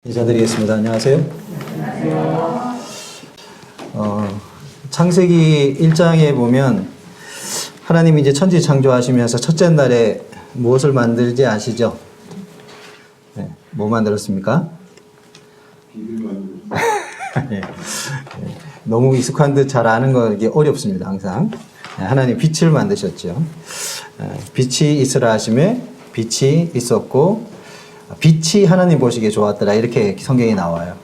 인사드리겠습니다. 안녕하세요. 창세기 1장에 보면 하나님이 이제 천지 창조하시면서 첫째 날에 무엇을 만들지 아시죠? 네, 뭐 만들었습니까? 비를 만들었어요. 네. 너무 익숙한 듯 잘 아는 거 이게 어렵습니다. 항상. 하나님 빛을 만드셨죠. 빛이 있으라 하심에 빛이 있었고 빛이 하나님 보시기에 좋았더라 이렇게 성경에 나와요.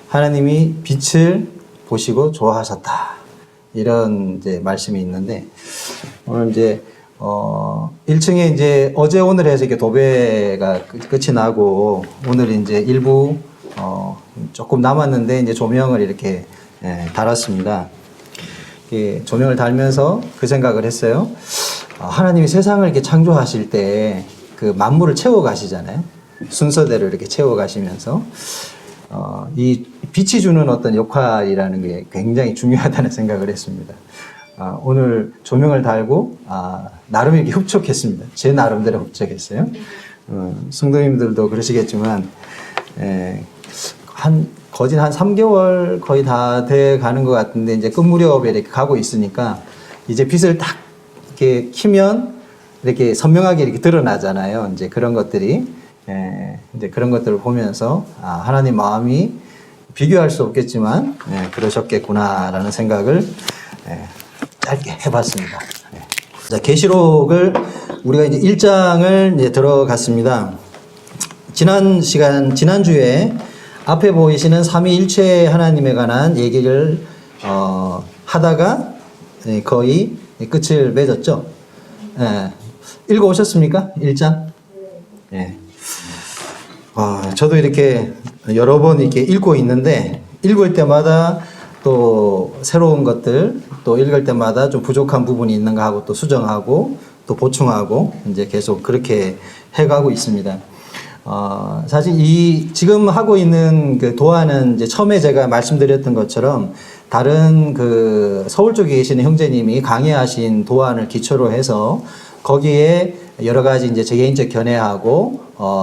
하나님이 빛을 보시고 좋아하셨다 이런 이제 말씀이 있는데 오늘 이제 1층에 이제 어제 오늘 해서 이렇게 도배가 끝이 나고 오늘 이제 일부 조금 남았는데 이제 조명을 이렇게 달았습니다. 조명을 달면서 그 생각을 했어요. 하나님이 세상을 이렇게 창조하실 때 그 만물을 채워 가시잖아요. 순서대로 이렇게 채워 가시면서 이 빛이 주는 어떤 역할이라는 게 굉장히 중요하다는 생각을 했습니다. 오늘 조명을 달고 나름 이렇게 흡족했습니다. 제 나름대로 흡족했어요. 성도님들도 그러시겠지만 거진 한 3개월 거의 다 돼 가는 것 같은데 이제 끝 무렵에 이렇게 가고 있으니까 이제 빛을 딱 이렇게 켜면 이렇게 선명하게 이렇게 드러나잖아요. 이제 그런 것들이 이제 그런 것들을 보면서 하나님 마음이 비교할 수 없겠지만 그러셨겠구나라는 생각을 짧게 해봤습니다. 자, 계시록을 우리가 이제 1장을 이제 들어갔습니다. 지난주에 앞에 보이시는 삼위일체 하나님에 관한 얘기를 하다가 거의 끝을 맺었죠. 읽어 오셨습니까? 1장? 예. 저도 이렇게 여러 번 이렇게 읽고 있는데 읽을 때마다 또 새로운 것들 또 읽을 때마다 좀 부족한 부분이 있는가 하고 또 수정하고 또 보충하고 이제 계속 그렇게 해가고 있습니다. 사실 지금 하고 있는 그 도안은 이제 처음에 제가 말씀드렸던 것처럼 다른 그 서울 쪽에 계시는 형제님이 강의하신 도안을 기초로 해서 거기에 여러 가지 이제 제 개인적 견해하고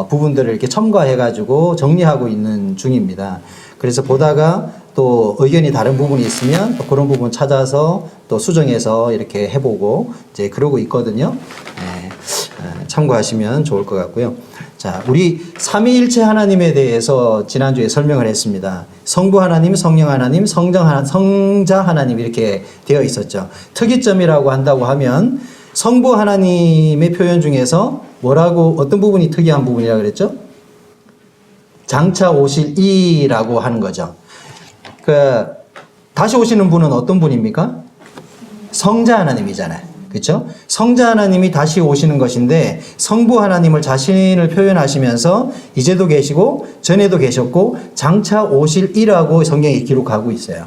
부분들을 이렇게 첨가해가지고 정리하고 있는 중입니다. 그래서 보다가 또 의견이 다른 부분이 있으면 또 그런 부분 찾아서 또 수정해서 이렇게 해보고 이제 그러고 있거든요. 참고하시면 좋을 것 같고요. 자, 우리 삼위일체 하나님에 대해서 지난주에 설명을 했습니다. 성부 하나님, 성령 하나님, 성자 하나님 이렇게 되어 있었죠. 특이점이라고 한다고 하면 성부 하나님의 표현 중에서 어떤 부분이 특이한 부분이라고 그랬죠? 장차 오실 이라고 하는 거죠. 다시 오시는 분은 어떤 분입니까? 성자 하나님이잖아요. 그렇죠? 성자 하나님이 다시 오시는 것인데 성부 하나님을 자신을 표현하시면서 이제도 계시고 전에도 계셨고 장차 오실 이라고 성경에 기록하고 있어요.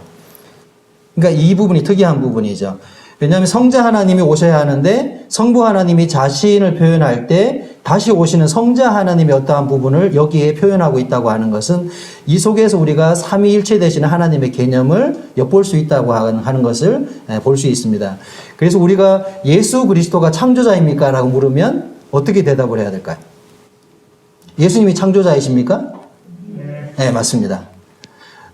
그러니까 이 부분이 특이한 부분이죠. 왜냐하면 성자 하나님이 오셔야 하는데 성부 하나님이 자신을 표현할 때 다시 오시는 성자 하나님의 어떠한 부분을 여기에 표현하고 있다고 하는 것은 이 속에서 우리가 삼위일체 되시는 하나님의 개념을 엿볼 수 있다고 하는 것을 볼 수 있습니다. 그래서 우리가 예수 그리스도가 창조자입니까? 라고 물으면 어떻게 대답을 해야 될까요? 예수님이 창조자이십니까? 네, 맞습니다.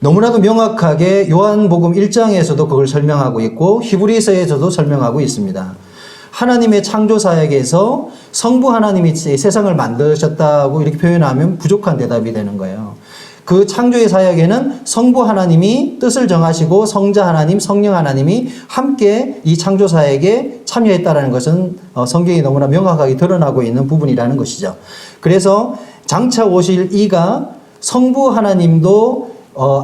너무나도 명확하게 요한복음 1장에서도 그걸 설명하고 있고 히브리서에서도 설명하고 있습니다. 하나님의 창조 사역에서 성부 하나님이 세상을 만드셨다고 이렇게 표현하면 부족한 대답이 되는 거예요. 그 창조의 사역에는 성부 하나님이 뜻을 정하시고 성자 하나님, 성령 하나님이 함께 이 창조 사역에 참여했다는 것은 성경이 너무나 명확하게 드러나고 있는 부분이라는 것이죠. 그래서 장차 오실 이가 성부 하나님도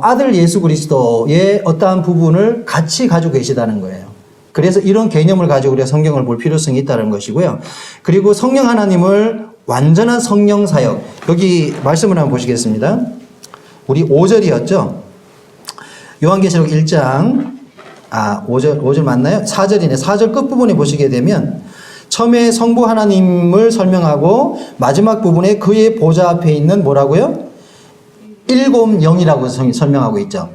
아들 예수 그리스도의 어떠한 부분을 같이 가지고 계시다는 거예요. 그래서 이런 개념을 가지고 우리가 성경을 볼 필요성이 있다는 것이고요. 그리고 성령 하나님을 완전한 성령 사역, 여기 말씀을 한번 보시겠습니다. 우리 5절이었죠. 요한계시록 1장 5절 맞나요? 4절이네. 4절 끝부분에 보시게 되면 처음에 성부 하나님을 설명하고 마지막 부분에 그의 보좌 앞에 있는 뭐라고요? 일곱 영이라고 설명하고 있죠.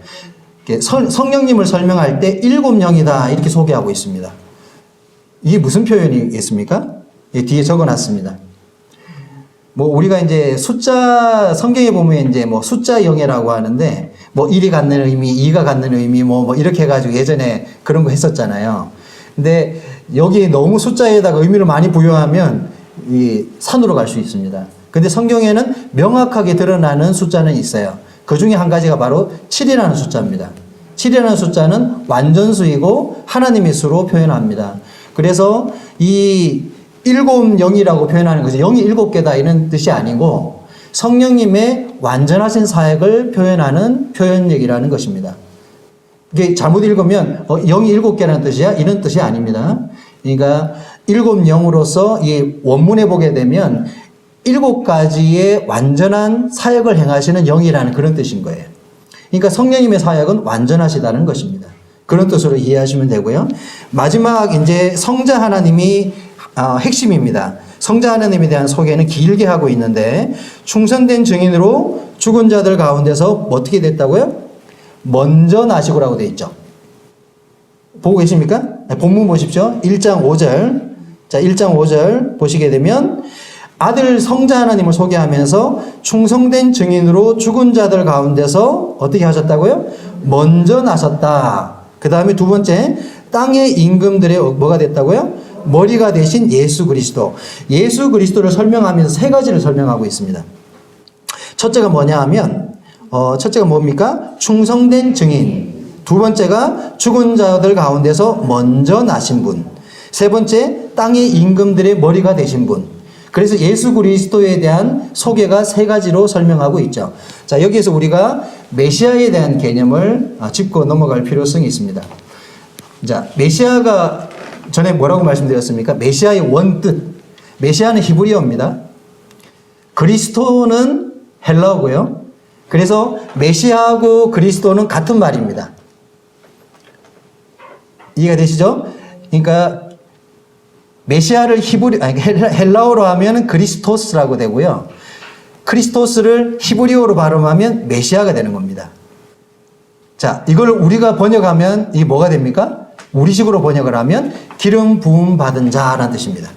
성령님을 설명할 때 일곱 영이다 이렇게 소개하고 있습니다. 이게 무슨 표현이겠습니까? 뒤에 적어놨습니다. 뭐 우리가 이제 숫자 성경에 보면 이제 뭐 숫자 영예라고 하는데 뭐 1이 갖는 의미, 2가 갖는 의미 뭐 이렇게 해가지고 예전에 그런 거 했었잖아요. 근데 여기 너무 숫자에다가 의미를 많이 부여하면 이 산으로 갈 수 있습니다. 근데 성경에는 명확하게 드러나는 숫자는 있어요. 그 중에 한 가지가 바로 7이라는 숫자입니다. 7이라는 숫자는 완전수이고 하나님의 수로 표현합니다. 그래서 이 일곱 영이라고 표현하는 것은 영이 7개다 이런 뜻이 아니고 성령님의 완전하신 사역을 표현하는 표현력이라는 것입니다. 이게 잘못 읽으면 영이 7개라는 뜻이야? 이런 뜻이 아닙니다. 그러니까 일곱 영으로서 이 원문에 보게 되면 7가지의 완전한 사역을 행하시는 영이라는 그런 뜻인 거예요. 그러니까 성령님의 사역은 완전하시다는 것입니다. 그런 뜻으로 이해하시면 되고요. 마지막 이제 성자 하나님이 핵심입니다. 성자 하나님에 대한 소개는 길게 하고 있는데 충성된 증인으로 죽은 자들 가운데서 어떻게 됐다고요? 먼저 나시고라고 되어 있죠. 보고 계십니까? 본문 보십시오. 1장 5절. 자, 1장 5절 보시게 되면 아들 성자 하나님을 소개하면서 충성된 증인으로 죽은 자들 가운데서 어떻게 하셨다고요? 먼저 나섰다. 그 다음에 두 번째, 땅의 임금들의 뭐가 됐다고요? 머리가 되신 예수 그리스도. 예수 그리스도를 설명하면서 세 가지를 설명하고 있습니다. 첫째가 뭐냐 하면, 첫째가 뭡니까? 충성된 증인. 두 번째가 죽은 자들 가운데서 먼저 나신 분. 세 번째, 땅의 임금들의 머리가 되신 분. 그래서 예수 그리스도에 대한 소개가 세 가지로 설명하고 있죠. 자, 여기에서 우리가 메시아에 대한 개념을 짚고 넘어갈 필요성이 있습니다. 자, 메시아가 전에 뭐라고 말씀드렸습니까? 메시아의 원뜻. 메시아는 히브리어입니다. 그리스도는 헬라어고요. 그래서 메시아하고 그리스도는 같은 말입니다. 이해가 되시죠? 그러니까 메시아를 헬라어로 하면 그리스토스라고 되고요. 크리스토스를 히브리어로 발음하면 메시아가 되는 겁니다. 자, 이걸 우리가 번역하면 이게 뭐가 됩니까? 우리식으로 번역을 하면 기름 부음 받은 자라는 뜻입니다.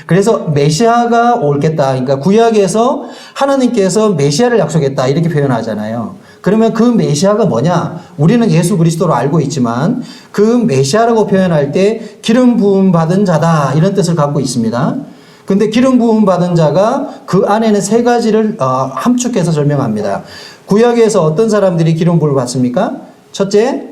그래서 메시아가 오겠다. 그러니까 구약에서 하나님께서 메시아를 약속했다 이렇게 표현하잖아요. 그러면 그 메시아가 뭐냐? 우리는 예수 그리스도로 알고 있지만 그 메시아라고 표현할 때 기름 부음 받은 자다 이런 뜻을 갖고 있습니다. 근데 기름 부음 받은 자가 그 안에는 세 가지를 함축해서 설명합니다. 구약에서 어떤 사람들이 기름 부음을 받습니까? 첫째,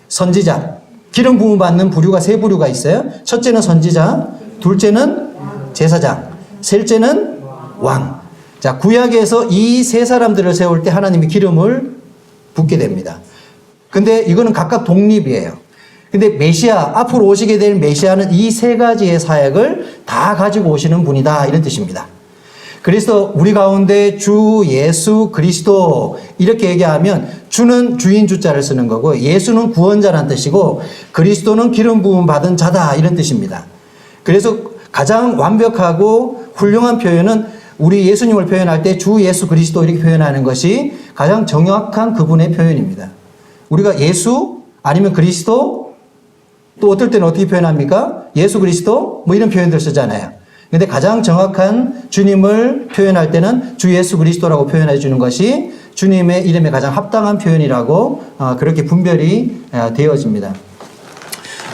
선지자. 기름 부음 받는 부류가 세 부류가 있어요. 첫째는 선지자, 둘째는 제사장, 셋째는 왕. 자, 구약에서 이 세 사람들을 세울 때 하나님이 기름을 붓게 됩니다. 근데 이거는 각각 독립이에요. 근데 메시아, 앞으로 오시게 될 메시아는 이 세 가지의 사역을 다 가지고 오시는 분이다 이런 뜻입니다. 그래서 우리 가운데 주 예수 그리스도 이렇게 얘기하면 주는 주인 주자를 쓰는 거고 예수는 구원자라는 뜻이고 그리스도는 기름 부음 받은 자다 이런 뜻입니다. 그래서 가장 완벽하고 훌륭한 표현은 우리 예수님을 표현할 때 주 예수 그리스도 이렇게 표현하는 것이 가장 정확한 그분의 표현입니다. 우리가 예수 아니면 그리스도 또 어떨 때는 어떻게 표현합니까? 예수 그리스도 뭐 이런 표현들 쓰잖아요. 근데 가장 정확한 주님을 표현할 때는 주 예수 그리스도라고 표현해 주는 것이 주님의 이름에 가장 합당한 표현이라고 그렇게 분별이 되어집니다.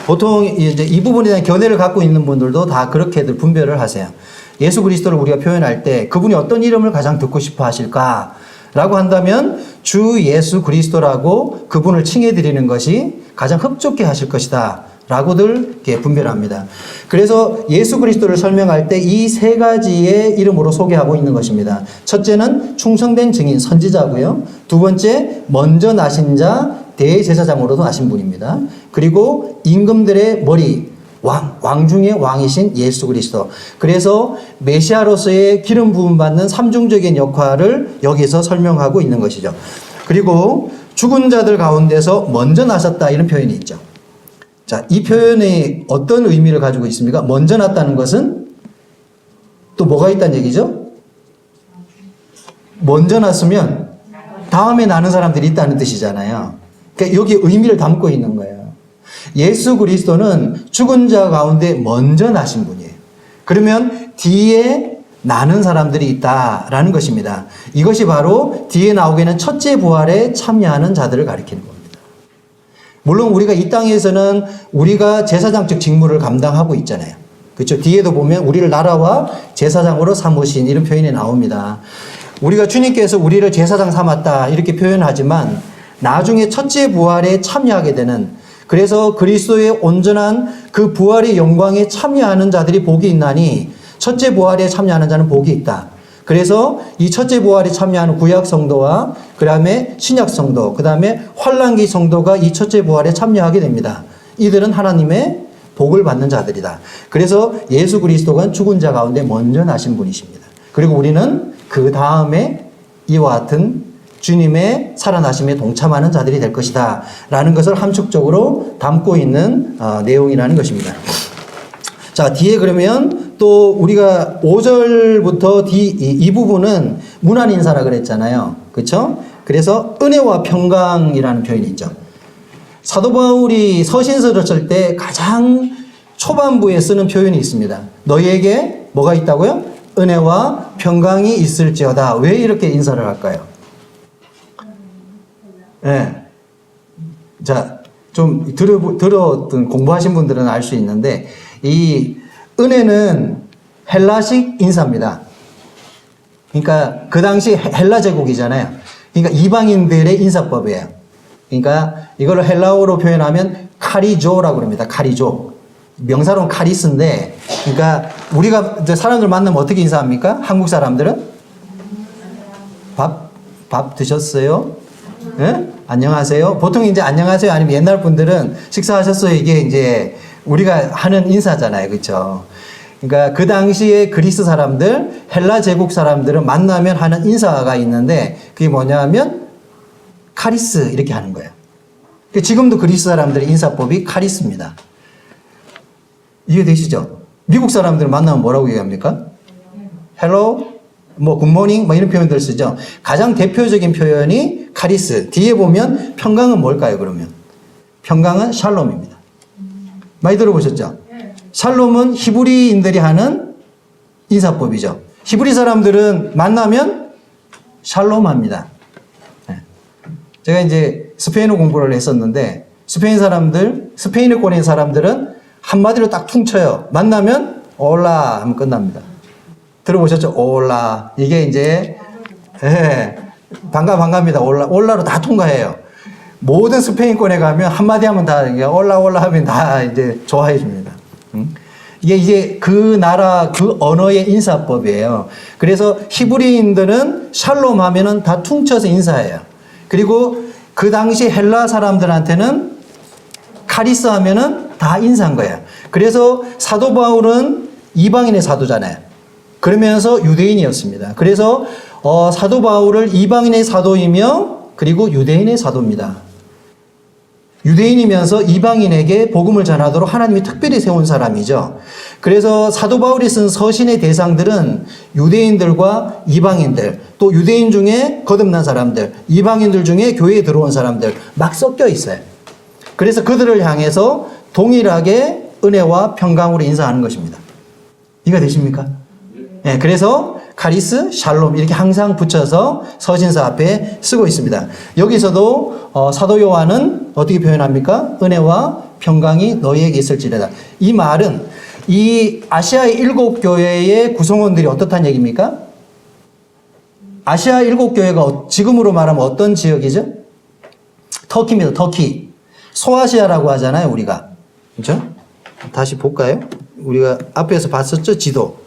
보통 이제 이 부분에 대한 견해를 갖고 있는 분들도 다 그렇게들 분별을 하세요. 예수 그리스도를 우리가 표현할 때 그분이 어떤 이름을 가장 듣고 싶어 하실까? 라고 한다면 주 예수 그리스도라고 그분을 칭해 드리는 것이 가장 흡족해 하실 것이다. 라고들 이렇게 분별합니다. 그래서 예수 그리스도를 설명할 때 이 세 가지의 이름으로 소개하고 있는 것입니다. 첫째는 충성된 증인, 선지자고요. 두 번째, 먼저 나신 자, 대제사장으로도 나신 분입니다. 그리고 임금들의 머리, 왕 중의 왕이신 예수 그리스도. 그래서 메시아로서의 기름 부음 받는 삼중적인 역할을 여기서 설명하고 있는 것이죠. 그리고 죽은 자들 가운데서 먼저 나섰다 이런 표현이 있죠. 자, 이 표현이 어떤 의미를 가지고 있습니까? 먼저 났다는 것은 또 뭐가 있다는 얘기죠? 먼저 났으면 다음에 나는 사람들이 있다는 뜻이잖아요. 그러니까 여기 의미를 담고 있는 거예요. 예수 그리스도는 죽은 자 가운데 먼저 나신 분이에요. 그러면 뒤에 나는 사람들이 있다라는 것입니다. 이것이 바로 뒤에 나오게 있는 첫째 부활에 참여하는 자들을 가리키는 겁니다. 물론 우리가 이 땅에서는 우리가 제사장적 직무를 감당하고 있잖아요. 그렇죠? 뒤에도 보면 우리를 나라와 제사장으로 삼으신 이런 표현이 나옵니다. 우리가 주님께서 우리를 제사장 삼았다 이렇게 표현하지만 나중에 첫째 부활에 참여하게 되는, 그래서 그리스도의 온전한 그 부활의 영광에 참여하는 자들이 복이 있나니 첫째 부활에 참여하는 자는 복이 있다. 그래서 이 첫째 부활에 참여하는 구약 성도와 그 다음에 신약 성도, 그 다음에 환란기 성도가 이 첫째 부활에 참여하게 됩니다. 이들은 하나님의 복을 받는 자들이다. 그래서 예수 그리스도가 죽은 자 가운데 먼저 나신 분이십니다. 그리고 우리는 그 다음에 이와 같은 주님의 살아나심에 동참하는 자들이 될 것이다 라는 것을 함축적으로 담고 있는 내용이라는 것입니다. 자, 뒤에 그러면 또 우리가 5절부터 이 부분은 문안 인사라 그랬잖아요. 그렇죠? 그래서 은혜와 평강이라는 표현이 있죠. 사도 바울이 서신서를 쓸 때 가장 초반부에 쓰는 표현이 있습니다. 너희에게 뭐가 있다고요? 은혜와 평강이 있을지어다. 왜 이렇게 인사를 할까요? 네. 자, 좀 들었던 공부하신 분들은 알 수 있는데 이 은혜는 헬라식 인사입니다. 그러니까 그 당시 헬라 제국이잖아요. 그러니까 이방인들의 인사법이에요. 그러니까 이걸 헬라어로 표현하면 카리조라고 그럽니다. 카리조. 명사로는 카리스인데, 그러니까 우리가 이제 사람들 만나면 어떻게 인사합니까? 한국 사람들은 밥 드셨어요? 네? 안녕하세요. 보통 이제 안녕하세요 아니면 옛날 분들은 식사하셨어요. 이게 이제 우리가 하는 인사잖아요. 그렇죠? 그러니까 그 당시에 그리스 사람들, 헬라 제국 사람들은 만나면 하는 인사가 있는데 그게 뭐냐면 카리스 이렇게 하는 거예요. 지금도 그리스 사람들의 인사법이 카리스입니다. 이해되시죠? 미국 사람들 만나면 뭐라고 얘기합니까? 헬로, 뭐 굿모닝 뭐 이런 표현들 쓰죠. 가장 대표적인 표현이 카리스. 뒤에 보면 평강은 뭘까요? 그러면 평강은 샬롬입니다. 많이 들어보셨죠? 샬롬은 히브리인들이 하는 인사법이죠. 히브리 사람들은 만나면 샬롬합니다. 제가 이제 스페인어 공부를 했었는데 스페인어권인 사람들은 한마디로 딱 퉁쳐요. 만나면 올라 하면 끝납니다. 들어보셨죠? 올라. 이게 이제 반갑습니다. 올라로 다 통과해요. 모든 스페인권에 가면 한마디 하면 다 올라 하면 다 이제 좋아해 줍니다. 이게 이제 그 나라 그 언어의 인사법이에요. 그래서 히브리인들은 샬롬 하면은 다 퉁쳐서 인사해요. 그리고 그 당시 헬라 사람들한테는 카리스 하면은 다 인사한 거예요. 그래서 사도 바울은 이방인의 사도잖아요. 그러면서 유대인이었습니다. 그래서 사도 바울을 이방인의 사도이며 그리고 유대인의 사도입니다. 유대인이면서 이방인에게 복음을 전하도록 하나님이 특별히 세운 사람이죠. 그래서 사도 바울이 쓴 서신의 대상들은 유대인들과 이방인들, 또 유대인 중에 거듭난 사람들, 이방인들 중에 교회에 들어온 사람들 막 섞여 있어요. 그래서 그들을 향해서 동일하게 은혜와 평강으로 인사하는 것입니다. 이해가 되십니까? 네, 그래서 카리스, 샬롬 이렇게 항상 붙여서 서신서 앞에 쓰고 있습니다. 여기서도 사도 요한은 어떻게 표현합니까? 은혜와 평강이 너희에게 있을지라다. 이 말은 이 아시아의 7교회의 구성원들이 어떻다는 얘기입니까? 아시아 7교회가 지금으로 말하면 어떤 지역이죠? 터키입니다. 터키. 소아시아라고 하잖아요, 우리가. 그렇죠? 다시 볼까요? 우리가 앞에서 봤었죠, 지도.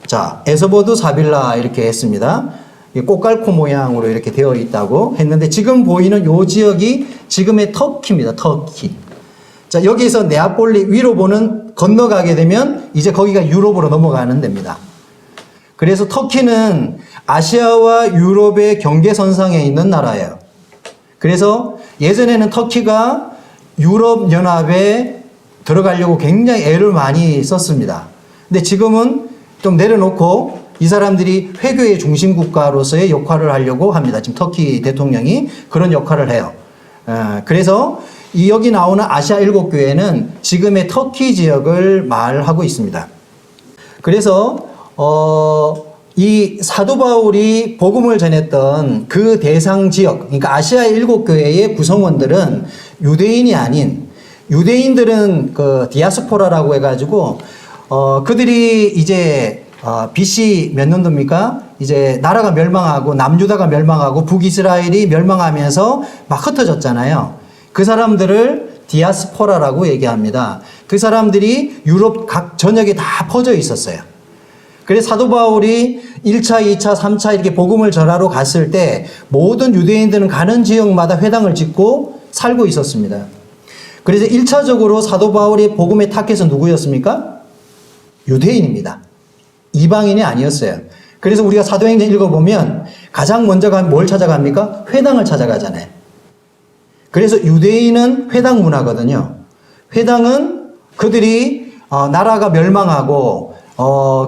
자, 에서보드 사빌라 이렇게 했습니다. 꽃갈코 모양으로 이렇게 되어 있다고 했는데 지금 보이는 요 지역이 지금의 터키입니다. 터키. 자, 여기서 네아폴리 위로 보는 건너가게 되면 이제 거기가 유럽으로 넘어가는 데입니다. 그래서 터키는 아시아와 유럽의 경계선상에 있는 나라예요. 그래서 예전에는 터키가 유럽연합에 들어가려고 굉장히 애를 많이 썼습니다. 근데 지금은 좀 내려놓고 이 사람들이 회교의 중심 국가로서의 역할을 하려고 합니다. 지금 터키 대통령이 그런 역할을 해요. 그래서 여기 나오는 아시아 7교회는 지금의 터키 지역을 말하고 있습니다. 그래서 이 사도 바울이 복음을 전했던 그 대상 지역, 그러니까 아시아 일곱 교회의 구성원들은 유대인이 아닌, 유대인들은 그 디아스포라라고 해가지고 그들이 이제 BC 몇 년도입니까? 이제 나라가 멸망하고 남유다가 멸망하고 북이스라엘이 멸망하면서 막 흩어졌잖아요. 그 사람들을 디아스포라라고 얘기합니다. 그 사람들이 유럽 각 전역에 다 퍼져 있었어요. 그래서 사도 바울이 1차, 2차, 3차 이렇게 복음을 전하러 갔을 때 모든 유대인들은 가는 지역마다 회당을 짓고 살고 있었습니다. 그래서 1차적으로 사도 바울의 복음의 타겟은 누구였습니까? 유대인입니다. 이방인이 아니었어요. 그래서 우리가 사도행전 읽어보면 가장 먼저 뭘 찾아갑니까? 회당을 찾아가잖아요. 그래서 유대인은 회당 문화거든요. 회당은 그들이 나라가 멸망하고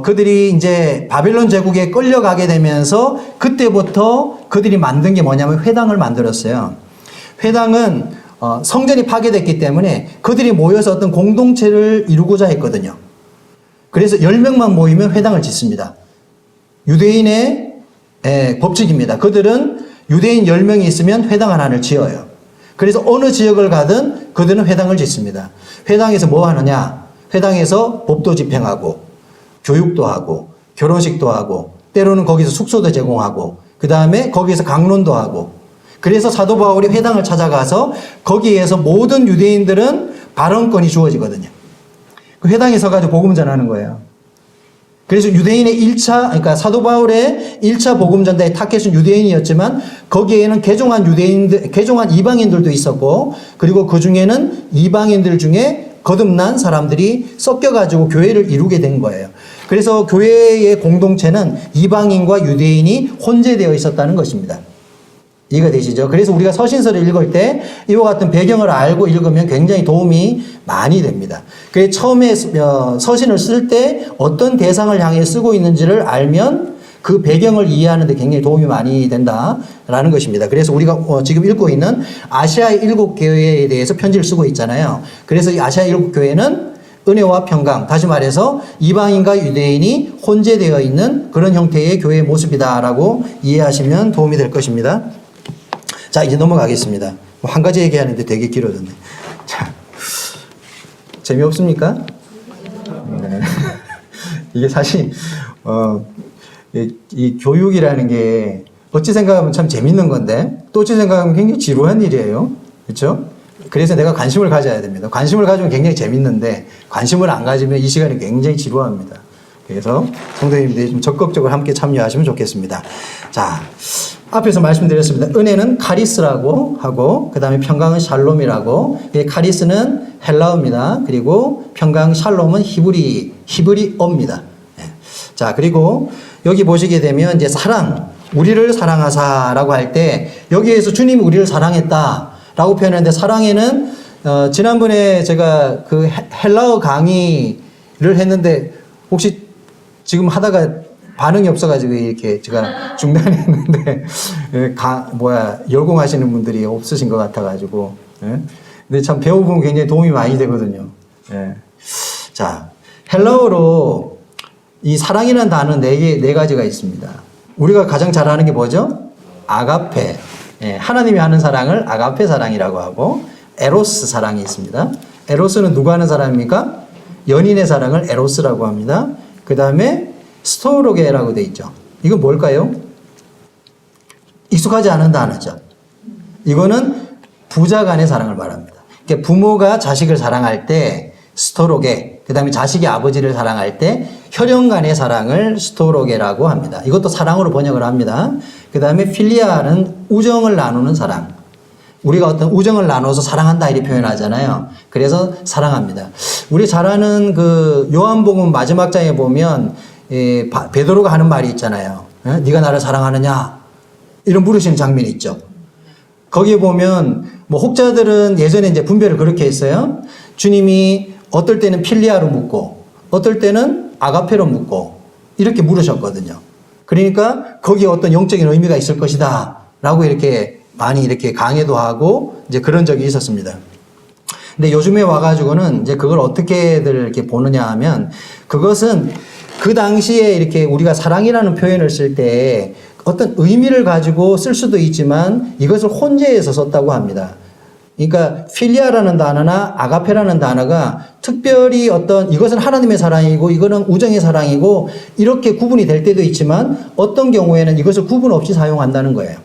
그들이 이제 바벨론 제국에 끌려가게 되면서 그때부터 그들이 만든 게 뭐냐면 회당을 만들었어요. 회당은 성전이 파괴됐기 때문에 그들이 모여서 어떤 공동체를 이루고자 했거든요. 그래서 10명만 모이면 회당을 짓습니다. 유대인의 법칙입니다. 그들은 유대인 10명이 있으면 회당 하나를 지어요. 그래서 어느 지역을 가든 그들은 회당을 짓습니다. 회당에서 뭐 하느냐? 회당에서 법도 집행하고 교육도 하고 결혼식도 하고 때로는 거기서 숙소도 제공하고 그 다음에 거기에서 강론도 하고 그래서 사도 바울이 회당을 찾아가서 거기에서 모든 유대인들은 발언권이 주어지거든요. 그 회당에 서가지고 복음 전하는 거예요. 그래서 유대인의 1차, 그러니까 사도 바울의 1차 복음 전도의 타겟은 유대인이었지만 거기에는 개종한 유대인들, 개종한 이방인들도 있었고 그리고 그 중에는 이방인들 중에 거듭난 사람들이 섞여가지고 교회를 이루게 된 거예요. 그래서 교회의 공동체는 이방인과 유대인이 혼재되어 있었다는 것입니다. 이해가 되시죠? 그래서 우리가 서신서를 읽을 때 이와 같은 배경을 알고 읽으면 굉장히 도움이 많이 됩니다. 그래서 처음에 서신을 쓸 때 어떤 대상을 향해 쓰고 있는지를 알면 그 배경을 이해하는 데 굉장히 도움이 많이 된다라는 것입니다. 그래서 우리가 지금 읽고 있는 아시아 일곱 교회에 대해서 편지를 쓰고 있잖아요. 그래서 이 아시아 일곱 교회는 은혜와 평강, 다시 말해서 이방인과 유대인이 혼재되어 있는 그런 형태의 교회의 모습이다라고 이해하시면 도움이 될 것입니다. 자, 이제 넘어가겠습니다. 한 가지 얘기하는데 되게 길어졌네. 자, 재미없습니까? 네. 이게 사실, 이 교육이라는 게 어찌 생각하면 참 재밌는 건데 또 어찌 생각하면 굉장히 지루한 일이에요. 그렇죠? 그래서 내가 관심을 가져야 됩니다. 관심을 가지면 굉장히 재밌는데 관심을 안 가지면 이 시간이 굉장히 지루합니다. 그래서 성도님들이 좀 적극적으로 함께 참여하시면 좋겠습니다. 자, 앞에서 말씀드렸습니다. 은혜는 카리스라고 하고 그 다음에 평강은 샬롬이라고. 카리스는 헬라어입니다. 그리고 평강 샬롬은 히브리어입니다. 자, 그리고 여기 보시게 되면 이제 사랑, 우리를 사랑하사라고 할 때 여기에서 주님이 우리를 사랑했다라고 표현하는데 사랑에는 지난번에 제가 그 헬라어 강의를 했는데 혹시 지금 하다가 반응이 없어가지고 이렇게 제가 중단했는데 열공하시는 분들이 없으신 것 같아가지고 근데 참 배워보면 굉장히 도움이 많이 되거든요. 자, 헬라어로 이 사랑이라는 단어는 네 가지가 있습니다. 우리가 가장 잘 아는 게 뭐죠? 아가페. 하나님이 하는 사랑을 아가페 사랑이라고 하고 에로스 사랑이 있습니다. 에로스는 누가 하는 사랑입니까? 연인의 사랑을 에로스라고 합니다. 그 다음에 스토로게라고 돼 있죠. 이건 뭘까요? 익숙하지 않은 단어죠. 이거는 부자 간의 사랑을 말합니다. 그러니까 부모가 자식을 사랑할 때 스토로게, 그 다음에 자식이 아버지를 사랑할 때 혈연 간의 사랑을 스토로게라고 합니다. 이것도 사랑으로 번역을 합니다. 그 다음에 필리아는 우정을 나누는 사랑. 우리가 어떤 우정을 나눠서 사랑한다 이렇게 표현하잖아요. 그래서 사랑합니다. 우리 잘 아는 그 요한복음 마지막 장에 보면 베드로가 하는 말이 있잖아요. 네가 나를 사랑하느냐? 이런 물으시는 장면이 있죠. 거기에 보면 뭐 혹자들은 예전에 이제 분별을 그렇게 했어요. 주님이 어떨 때는 필리아로 묻고 어떨 때는 아가페로 묻고 이렇게 물으셨거든요. 그러니까 거기에 어떤 영적인 의미가 있을 것이다 라고 이렇게 많이 이렇게 강의도 하고 이제 그런 적이 있었습니다. 근데 요즘에 와가지고는 이제 그걸 어떻게들 이렇게 보느냐 하면 그것은 그 당시에 이렇게 우리가 사랑이라는 표현을 쓸 때 어떤 의미를 가지고 쓸 수도 있지만 이것을 혼재해서 썼다고 합니다. 그러니까 필리아라는 단어나 아가페라는 단어가 특별히 어떤 이것은 하나님의 사랑이고 이거는 우정의 사랑이고 이렇게 구분이 될 때도 있지만 어떤 경우에는 이것을 구분 없이 사용한다는 거예요.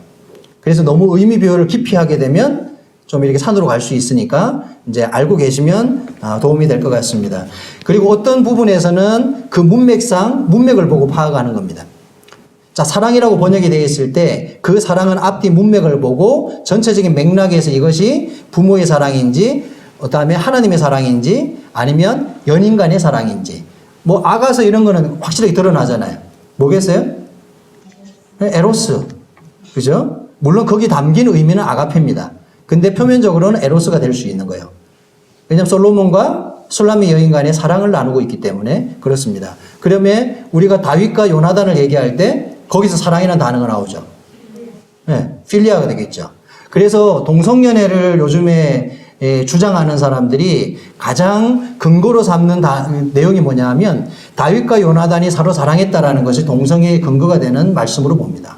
그래서 너무 의미 비유를 깊이 하게 되면 좀 이렇게 산으로 갈 수 있으니까 이제 알고 계시면 도움이 될 것 같습니다. 그리고 어떤 부분에서는 그 문맥을 보고 파악하는 겁니다. 자, 사랑이라고 번역이 되어 있을 때 그 사랑은 앞뒤 문맥을 보고 전체적인 맥락에서 이것이 부모의 사랑인지 그다음에 하나님의 사랑인지 아니면 연인 간의 사랑인지 뭐 아가서 이런 거는 확실하게 드러나잖아요. 뭐겠어요? 에로스. 그죠? 물론 거기 담긴 의미는 아가페입니다. 근데 표면적으로는 에로스가 될 수 있는 거예요. 왜냐하면 솔로몬과 술람의 여인 간의 사랑을 나누고 있기 때문에 그렇습니다. 그러면 우리가 다윗과 요나단을 얘기할 때 거기서 사랑이라는 단어가 나오죠. 네, 필리아가 되겠죠. 그래서 동성연애를 요즘에 주장하는 사람들이 가장 근거로 삼는 내용이 뭐냐 하면 다윗과 요나단이 서로 사랑했다라는 것이 동성애의 근거가 되는 말씀으로 봅니다.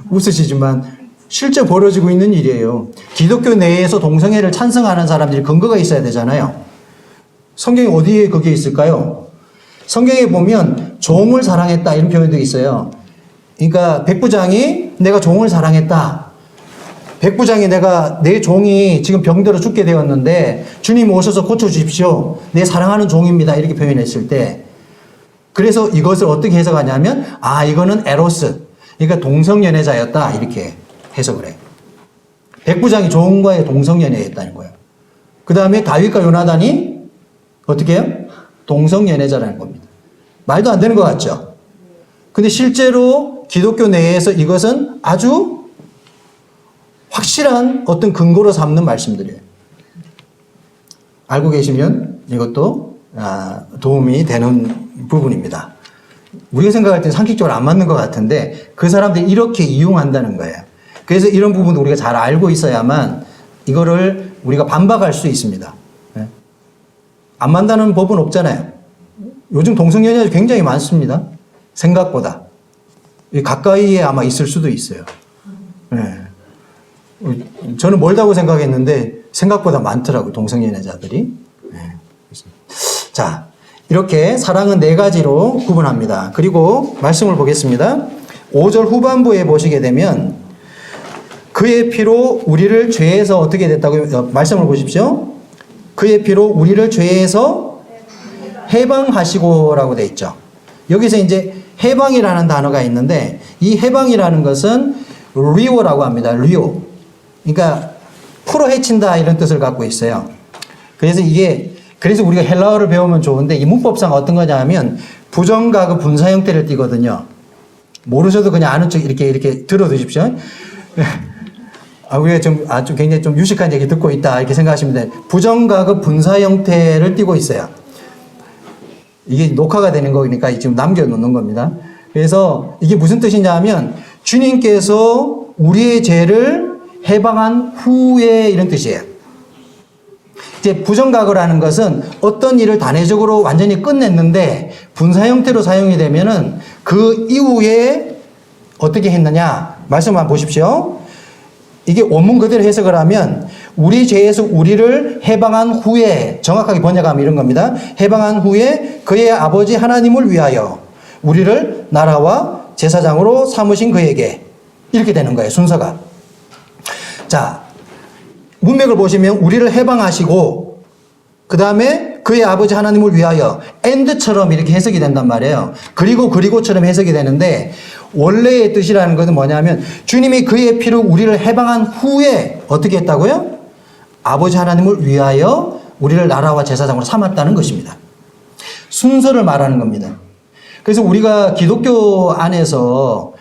웃으시지만 실제 벌어지고 있는 일이에요. 기독교 내에서 동성애를 찬성하는 사람들이 근거가 있어야 되잖아요. 성경에 어디에 그게 있을까요? 성경에 보면 종을 사랑했다 이런 표현도 있어요. 그러니까 백부장이 내가 종을 사랑했다. 백부장이 내 종이 지금 병들어 죽게 되었는데 주님 오셔서 고쳐주십시오. 내 사랑하는 종입니다. 이렇게 표현했을 때 그래서 이것을 어떻게 해석하냐면 이거는 에로스. 그러니까 동성연애자였다. 이렇게 해석을 해요. 백부장이 종과의 동성연애였다는 거예요. 그 다음에 다윗과 요나단이 어떻게 해요? 동성연애자라는 겁니다. 말도 안 되는 것 같죠? 근데 실제로 기독교 내에서 이것은 아주 확실한 어떤 근거로 삼는 말씀들이에요. 알고 계시면 이것도 도움이 되는 부분입니다. 우리가 생각할 때는 상식적으로 안 맞는 것 같은데 그 사람들이 이렇게 이용한다는 거예요. 그래서 이런 부분도 우리가 잘 알고 있어야만 이거를 우리가 반박할 수 있습니다. 안 맞다는 법은 없잖아요. 요즘 동성연애가 굉장히 많습니다. 생각보다. 가까이에 아마 있을 수도 있어요. 저는 멀다고 생각했는데 생각보다 많더라고요. 동성연애자들이. 자, 이렇게 사랑은 네 가지로 구분합니다. 그리고 말씀을 보겠습니다. 5절 후반부에 보시게 되면 그의 피로 우리를 죄에서 어떻게 됐다고요? 말씀을 보십시오. 그의 피로 우리를 죄에서 해방하시고라고 돼 있죠. 여기서 이제 해방이라는 단어가 있는데 이 해방이라는 것은 리오라고 합니다. 리오. 그러니까 풀어 헤친다 이런 뜻을 갖고 있어요. 그래서 우리가 헬라어를 배우면 좋은데 이 문법상 어떤 거냐 하면 부정가급 분사 형태를 띠거든요. 모르셔도 그냥 아는 척 이렇게 들어두십시오. 우리가 좀 굉장히 좀 유식한 얘기 듣고 있다 이렇게 생각하시면 돼요. 부정가급 분사 형태를 띠고 있어요. 이게 녹화가 되는 거니까 지금 남겨놓는 겁니다. 그래서 이게 무슨 뜻이냐 하면 주님께서 우리의 죄를 해방한 후에 이런 뜻이에요. 이제 부정각어라는 것은 어떤 일을 단회적으로 완전히 끝냈는데 분사 형태로 사용이 되면은 그 이후에 어떻게 했느냐 말씀 한번 보십시오. 이게 원문 그대로 해석을 하면 우리 죄에서 우리를 해방한 후에 정확하게 번역하면 이런 겁니다. 해방한 후에 그의 아버지 하나님을 위하여 우리를 나라와 제사장으로 삼으신 그에게 이렇게 되는 거예요. 순서가. 자, 문맥을 보시면 우리를 해방하시고 그 다음에 그의 아버지 하나님을 위하여 and처럼 이렇게 해석이 된단 말이에요. 그리고처럼 해석이 되는데 원래의 뜻이라는 것은 뭐냐면 주님이 그의 피로 우리를 해방한 후에 어떻게 했다고요? 아버지 하나님을 위하여 우리를 나라와 제사장으로 삼았다는 것입니다. 순서를 말하는 겁니다. 그래서 우리가 기독교 안에서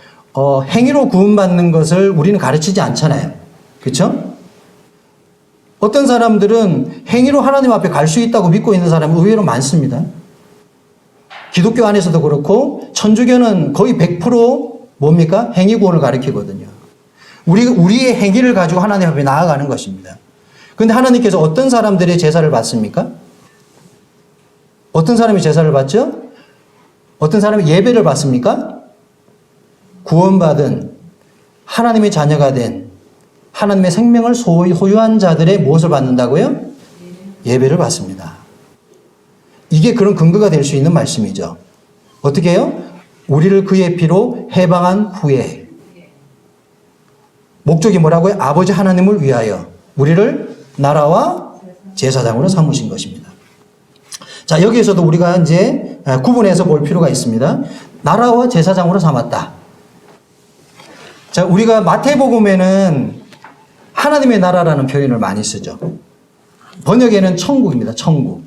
행위로 구원받는 것을 우리는 가르치지 않잖아요. 그렇죠? 어떤 사람들은 행위로 하나님 앞에 갈 수 있다고 믿고 있는 사람이 의외로 많습니다. 기독교 안에서도 그렇고 천주교는 거의 100% 뭡니까? 행위 구원을 가르치거든요. 우리의 행위를 가지고 하나님 앞에 나아가는 것입니다. 근데 하나님께서 어떤 사람들의 제사를 받습니까? 어떤 사람이 제사를 받죠? 어떤 사람이 예배를 받습니까? 구원받은 하나님의 자녀가 된 하나님의 생명을 소유한 자들의 무엇을 받는다고요? 예배를 받습니다. 이게 그런 근거가 될 수 있는 말씀이죠. 어떻게 해요? 우리를 그의 피로 해방한 후에. 목적이 뭐라고요? 아버지 하나님을 위하여 우리를 나라와 제사장으로 삼으신 것입니다. 자, 여기에서도 우리가 이제 구분해서 볼 필요가 있습니다. 나라와 제사장으로 삼았다. 자, 우리가 마태복음에는 하나님의 나라라는 표현을 많이 쓰죠. 번역에는 천국입니다. 천국.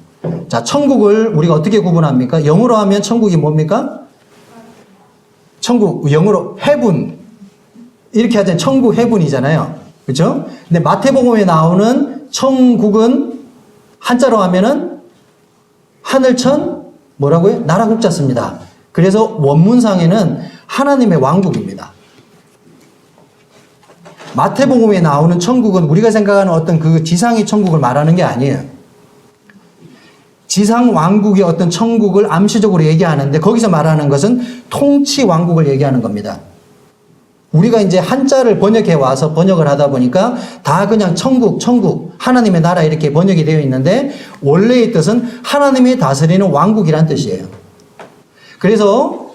자, 천국을 우리가 어떻게 구분합니까? 영어로 하면 천국이 뭡니까? 천국, 영어로 heaven. 이렇게 하자면 천국 heaven이잖아요. 그렇죠? 근데 마태복음에 나오는 천국은 한자로 하면은 하늘천 뭐라고요? 나라국자 씁니다. 그래서 원문상에는 하나님의 왕국입니다. 마태복음에 나오는 천국은 우리가 생각하는 어떤 그 지상의 천국을 말하는 게 아니에요. 지상 왕국의 어떤 천국을 암시적으로 얘기하는데 거기서 말하는 것은 통치 왕국을 얘기하는 겁니다. 우리가 이제 한자를 번역해 와서 번역을 하다 보니까 다 그냥 천국, 하나님의 나라 이렇게 번역이 되어 있는데 원래의 뜻은 하나님이 다스리는 왕국이란 뜻이에요. 그래서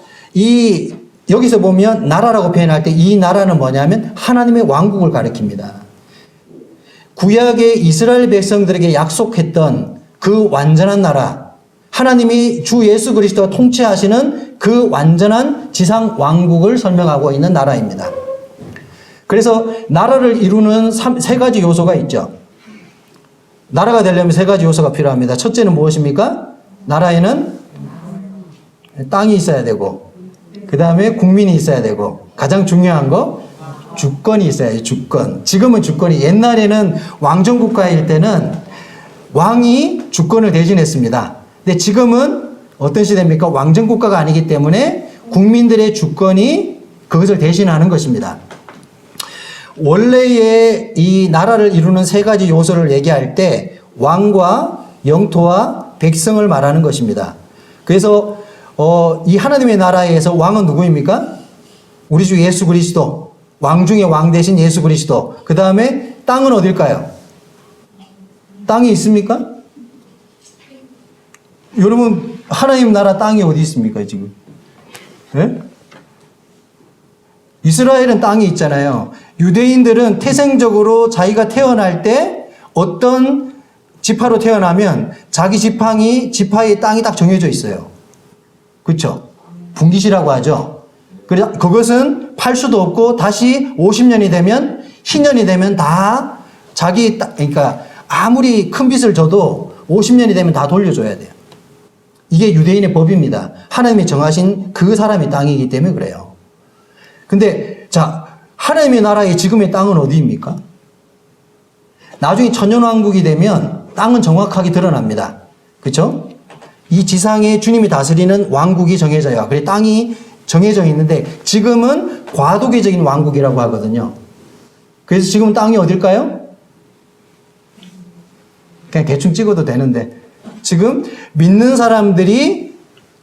여기서 보면 나라라고 표현할 때 이 나라는 뭐냐면 하나님의 왕국을 가리킵니다. 구약의 이스라엘 백성들에게 약속했던 그 완전한 나라, 하나님이 주 예수 그리스도가 통치하시는 그 완전한 지상 왕국을 설명하고 있는 나라입니다. 그래서 나라를 이루는 세 가지 요소가 있죠. 나라가 되려면 세 가지 요소가 필요합니다. 첫째는 무엇입니까? 나라에는 땅이 있어야 되고, 그 다음에 국민이 있어야 되고, 가장 중요한 거 주권이 있어야지. 주권. 지금은 주권이, 옛날에는 왕정국가일 때는 왕이 주권을 대신했습니다. 근데 지금은 어떤 시대입니까? 왕정국가가 아니기 때문에 국민들의 주권이 그것을 대신하는 것입니다. 원래의 이 나라를 이루는 세 가지 요소를 얘기할 때 왕과 영토와 백성을 말하는 것입니다. 그래서 이 하나님의 나라에서 왕은 누구입니까? 우리 주 예수 그리스도, 왕 중에 왕 대신 예수 그리스도. 그 다음에 땅은 어딜까요? 땅이 있습니까? 여러분, 하나님 나라 땅이 어디 있습니까, 지금? 네? 이스라엘은 땅이 있잖아요. 유대인들은 태생적으로 자기가 태어날 때 어떤 지파로 태어나면 자기 지파의 땅이 딱 정해져 있어요. 그렇죠? 분깃이라고 하죠. 그래서 그것은 팔 수도 없고 다시 50년이 되면, 희년이 되면 다 자기 땅, 그러니까 아무리 큰 빚을 져도 50년이 되면 다 돌려줘야 돼요. 이게 유대인의 법입니다. 하나님이 정하신 그 사람의 땅이기 때문에 그래요. 근데 자, 하나님의 나라의 지금의 땅은 어디입니까? 나중에 천년왕국이 되면 땅은 정확하게 드러납니다. 그렇죠? 이 지상에 주님이 다스리는 왕국이 정해져요. 그래 땅이 정해져 있는데 지금은 과도기적인 왕국이라고 하거든요. 그래서 지금 땅이 어딜까요? 그냥 대충 찍어도 되는데 지금 믿는 사람들이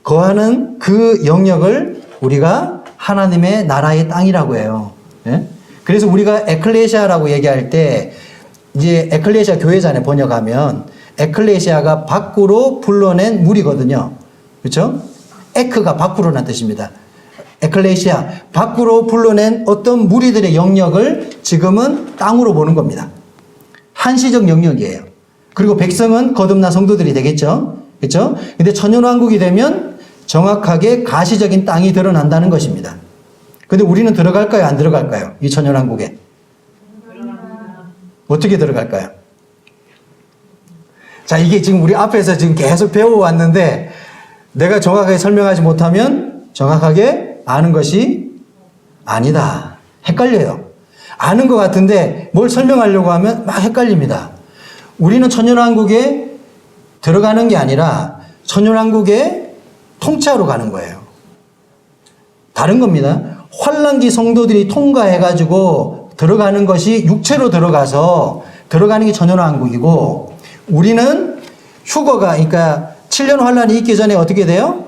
거하는 그 영역을 우리가 하나님의 나라의 땅이라고 해요. 예? 그래서 우리가 에클레시아라고 얘기할 때 이제 에클레시아 교회잖아요. 번역하면 에클레시아가 밖으로 불러낸 무리거든요. 그렇죠? 에크가 밖으로란 뜻입니다. 에클레시아, 밖으로 불러낸 어떤 무리들의 영역을 지금은 땅으로 보는 겁니다. 한시적 영역이에요. 그리고 백성은 거듭난 성도들이 되겠죠. 그렇죠? 근데 천년왕국이 되면 정확하게 가시적인 땅이 드러난다는 것입니다. 근데 우리는 들어갈까요? 안 들어갈까요? 이 천년왕국에. 어떻게 들어갈까요? 자, 이게 지금 우리 앞에서 지금 계속 배워왔는데 내가 정확하게 설명하지 못하면 정확하게 아는 것이 아니다. 헷갈려요. 아는 것 같은데 뭘 설명하려고 하면 막 헷갈립니다. 우리는 천년왕국에 들어가는 게 아니라 천년왕국에 통치하러 가는 거예요. 다른 겁니다. 환란기 성도들이 통과해가지고 들어가는 것이 육체로 들어가서 들어가는 게 천연왕국이고, 우리는 휴거가, 그러니까 7년 환란이 있기 전에 어떻게 돼요?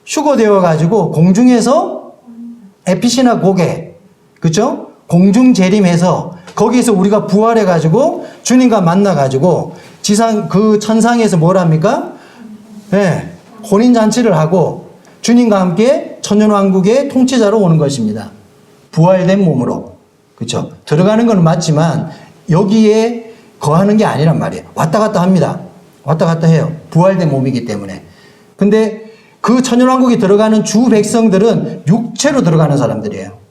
휴거되어 가지고 공중에서 에피시나 고개, 그죠? 공중 재림해서 거기에서 우리가 부활해 가지고 주님과 만나 가지고 지상 그 천상에서 뭘 합니까? 네, 혼인 잔치를 하고 주님과 함께 천년왕국의 통치자로 오는 것입니다. 부활된 몸으로. 그렇죠? 들어가는 건 맞지만 여기에 거하는 게 아니란 말이에요. 왔다 갔다 합니다. 왔다 갔다 해요. 부활된 몸이기 때문에. 근데 그 천년왕국에 들어가는 주 백성들은 육체로 들어가는 사람들이에요.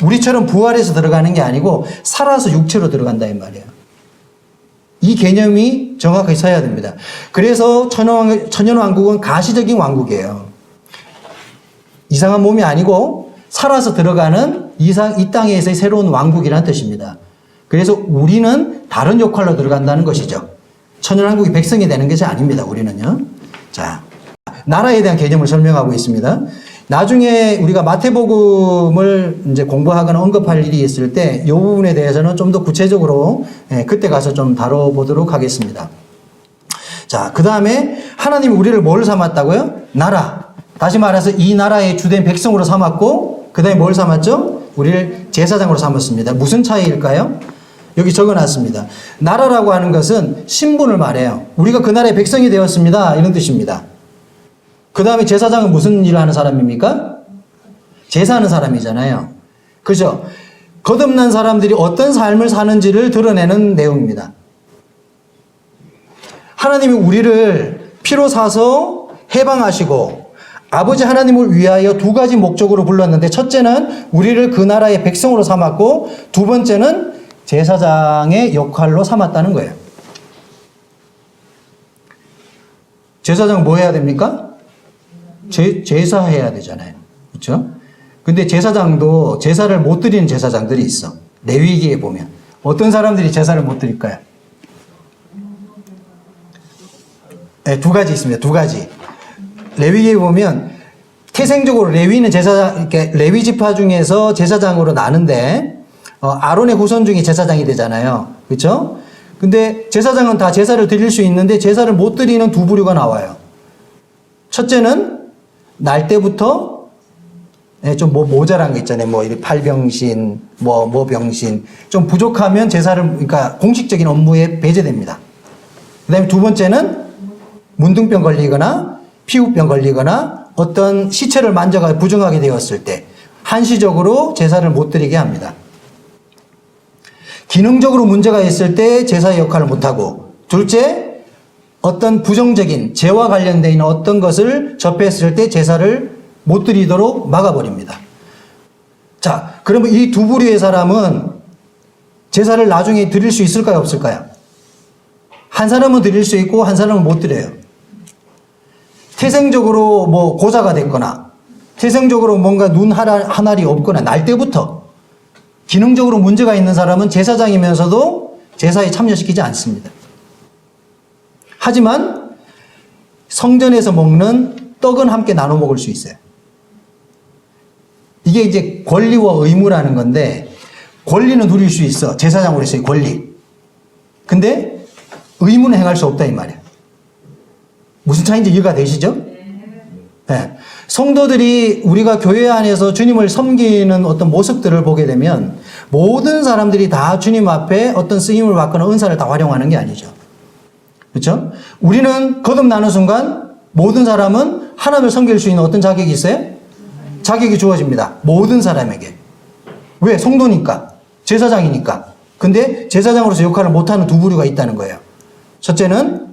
우리처럼 부활해서 들어가는 게 아니고 살아서 육체로 들어간다 이 말이에요. 이 개념이 정확하게 서야 됩니다. 그래서 천년왕국은 가시적인 왕국이에요. 이상한 몸이 아니고 살아서 들어가는 이 땅에서의 새로운 왕국이라는 뜻입니다. 그래서 우리는 다른 역할로 들어간다는 것이죠. 천년왕국이 백성이 되는 것이 아닙니다. 우리는요. 자, 나라에 대한 개념을 설명하고 있습니다. 나중에 우리가 마태복음을 이제 공부하거나 언급할 일이 있을 때 이 부분에 대해서는 좀 더 구체적으로 그때 가서 좀 다뤄보도록 하겠습니다. 자, 그 다음에 하나님이 우리를 뭘 삼았다고요? 나라. 다시 말해서 이 나라의 주된 백성으로 삼았고, 그 다음에 뭘 삼았죠? 우리를 제사장으로 삼았습니다. 무슨 차이일까요? 여기 적어놨습니다. 나라라고 하는 것은 신분을 말해요. 우리가 그 나라의 백성이 되었습니다. 이런 뜻입니다. 그 다음에 제사장은 무슨 일을 하는 사람입니까? 제사하는 사람이잖아요. 그죠? 거듭난 사람들이 어떤 삶을 사는지를 드러내는 내용입니다. 하나님이 우리를 피로 사서 해방하시고 아버지 하나님을 위하여 두 가지 목적으로 불렀는데, 첫째는 우리를 그 나라의 백성으로 삼았고, 두 번째는 제사장의 역할로 삼았다는 거예요. 제사장 뭐 해야 됩니까? 제사해야 되잖아요. 그렇죠? 근데 제사장도 제사를 못 드리는 제사장들이 있어. 레위기에 보면 어떤 사람들이 제사를 못 드릴까요? 네, 두 가지 있습니다. 두 가지. 레위기에 보면 태생적으로 레위는 제사장, 이렇게 레위 지파 중에서 제사장으로 나는데 아론의 후손 중에 제사장이 되잖아요. 그렇죠? 근데 제사장은 다 제사를 드릴 수 있는데 제사를 못 드리는 두 부류가 나와요. 첫째는 날 때부터 좀 모자란 거 있잖아요. 팔병신, 병신. 좀 부족하면 제사를, 그러니까 공식적인 업무에 배제됩니다. 그 다음에 두 번째는 문둥병 걸리거나 피부병 걸리거나 어떤 시체를 만져가 부정하게 되었을 때 한시적으로 제사를 못 드리게 합니다. 기능적으로 문제가 있을 때 제사의 역할을 못하고, 둘째, 어떤 부정적인 죄와 관련되어 있는 어떤 것을 접했을 때 제사를 못 드리도록 막아버립니다. 자, 그러면 이 두 부류의 사람은 제사를 나중에 드릴 수 있을까요, 없을까요? 한 사람은 드릴 수 있고 한 사람은 못 드려요. 태생적으로 고자가 됐거나 태생적으로 뭔가 눈 하날이 없거나 날 때부터 기능적으로 문제가 있는 사람은 제사장이면서도 제사에 참여시키지 않습니다. 하지만 성전에서 먹는 떡은 함께 나눠 먹을 수 있어요. 이게 이제 권리와 의무라는 건데, 권리는 누릴 수 있어. 제사장으로서의 권리. 근데 의무는 행할 수 없다 이 말이에요. 무슨 차이인지 이해가 되시죠? 네. 성도들이 우리가 교회 안에서 주님을 섬기는 어떤 모습들을 보게 되면 모든 사람들이 다 주님 앞에 어떤 쓰임을 받거나 은사를 다 활용하는 게 아니죠. 그렇죠? 우리는 거듭나는 순간 모든 사람은 하나님을 섬길 수 있는 어떤 자격이 있어요? 자격이 주어집니다. 모든 사람에게. 왜? 성도니까. 제사장이니까. 근데 제사장으로서 역할을 못하는 두 부류가 있다는 거예요. 첫째는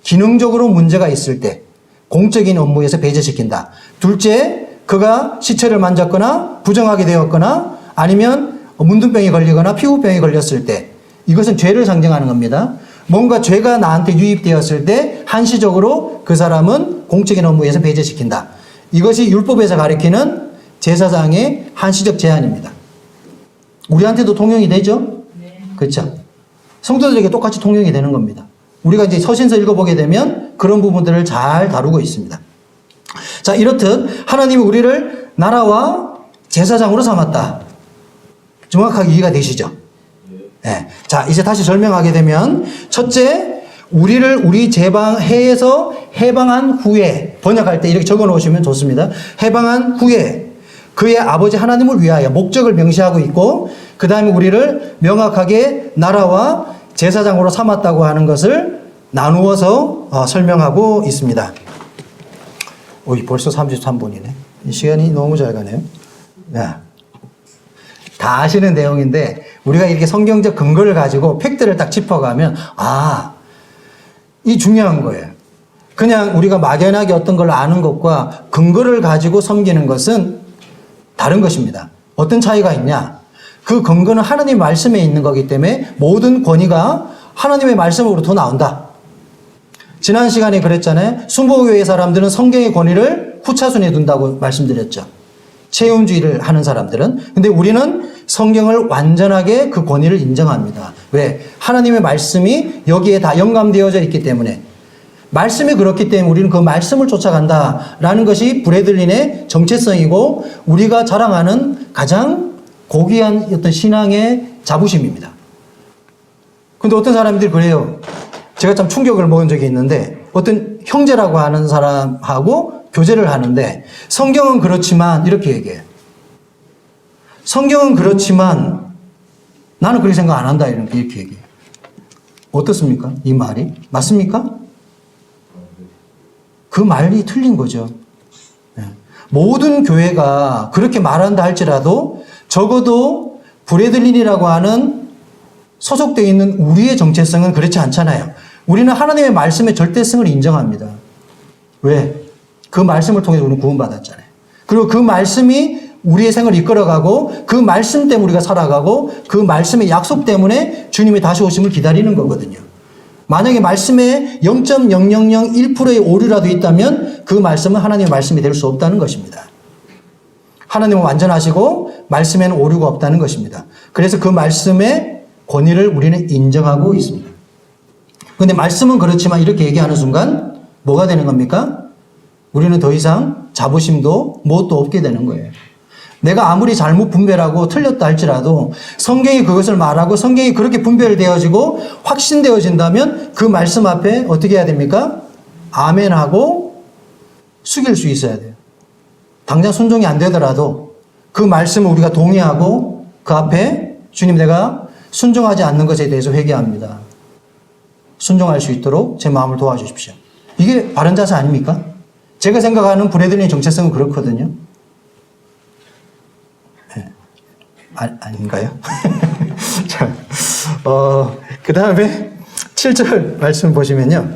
기능적으로 문제가 있을 때 공적인 업무에서 배제시킨다. 둘째, 그가 시체를 만졌거나 부정하게 되었거나 아니면 문둥병이 걸리거나 피부병이 걸렸을 때, 이것은 죄를 상징하는 겁니다. 뭔가 죄가 나한테 유입되었을 때 한시적으로 그 사람은 공적인 업무에서 배제시킨다. 이것이 율법에서 가리키는 제사장의 한시적 제한입니다. 우리한테도 통용이 되죠? 그렇죠? 성도들에게 똑같이 통용이 되는 겁니다. 우리가 이제 서신서 읽어보게 되면 그런 부분들을 잘 다루고 있습니다. 자, 이렇듯 하나님이 우리를 나라와 제사장으로 삼았다. 정확하게 이해가 되시죠? 예. 자, 이제 다시 설명하게 되면, 첫째, 우리를 우리 해에서 해방한 후에, 번역할 때 이렇게 적어 놓으시면 좋습니다. 해방한 후에, 그의 아버지 하나님을 위하여 목적을 명시하고 있고, 그 다음에 우리를 명확하게 나라와 제사장으로 삼았다고 하는 것을 나누어서 설명하고 있습니다. 벌써 33분이네. 이 시간이 너무 잘 가네요. 야. 다 아시는 내용인데 우리가 이렇게 성경적 근거를 가지고 팩트를 딱 짚어가면 이 중요한 거예요. 그냥 우리가 막연하게 어떤 걸 아는 것과 근거를 가지고 섬기는 것은 다른 것입니다. 어떤 차이가 있냐? 그 근거는 하나님 말씀에 있는 거기 때문에 모든 권위가 하나님의 말씀으로부터 나온다. 지난 시간에 그랬잖아요. 순복음교회 사람들은 성경의 권위를 후차순위에 둔다고 말씀드렸죠. 체험주의를 하는 사람들은. 근데 우리는 성경을 완전하게 그 권위를 인정합니다. 왜? 하나님의 말씀이 여기에 다 연감되어져 있기 때문에. 말씀이 그렇기 때문에 우리는 그 말씀을 쫓아간다라는 것이 브래들린의 정체성이고 우리가 자랑하는 가장 고귀한 어떤 신앙의 자부심입니다. 근데 어떤 사람들이 그래요. 제가 참 충격을 먹은 적이 있는데 어떤 형제라고 하는 사람하고 교제를 하는데 성경은 그렇지만 이렇게 얘기해요. 성경은 그렇지만 나는 그렇게 생각 안 한다 이렇게 얘기해요. 어떻습니까? 이 말이? 맞습니까? 그 말이 틀린 거죠. 모든 교회가 그렇게 말한다 할지라도 적어도 브래들린이라고 하는 소속되어 있는 우리의 정체성은 그렇지 않잖아요. 우리는 하나님의 말씀의 절대성을 인정합니다. 왜? 그 말씀을 통해서 우리는 구원받았잖아요. 그리고 그 말씀이 우리의 생을 이끌어가고 그 말씀 때문에 우리가 살아가고 그 말씀의 약속 때문에 주님이 다시 오심을 기다리는 거거든요. 만약에 말씀에 0.0001%의 오류라도 있다면 그 말씀은 하나님의 말씀이 될 수 없다는 것입니다. 하나님은 완전하시고 말씀에는 오류가 없다는 것입니다. 그래서 그 말씀의 권위를 우리는 인정하고 있습니다. 그런데 말씀은 그렇지만 이렇게 얘기하는 순간 뭐가 되는 겁니까? 우리는 더 이상 자부심도 무엇도 없게 되는 거예요. 내가 아무리 잘못 분별하고 틀렸다 할지라도 성경이 그것을 말하고 성경이 그렇게 분별되어지고 확신되어진다면 그 말씀 앞에 어떻게 해야 됩니까? 아멘하고 숙일 수 있어야 돼요. 당장 순종이 안 되더라도 그 말씀을 우리가 동의하고 그 앞에 주님 내가 순종하지 않는 것에 대해서 회개합니다. 순종할 수 있도록 제 마음을 도와주십시오. 이게 바른 자세 아닙니까? 제가 생각하는 브래들린의 정체성은 그렇거든요. 네. 아닌가요? 자, 그 다음에 7절 말씀 보시면요.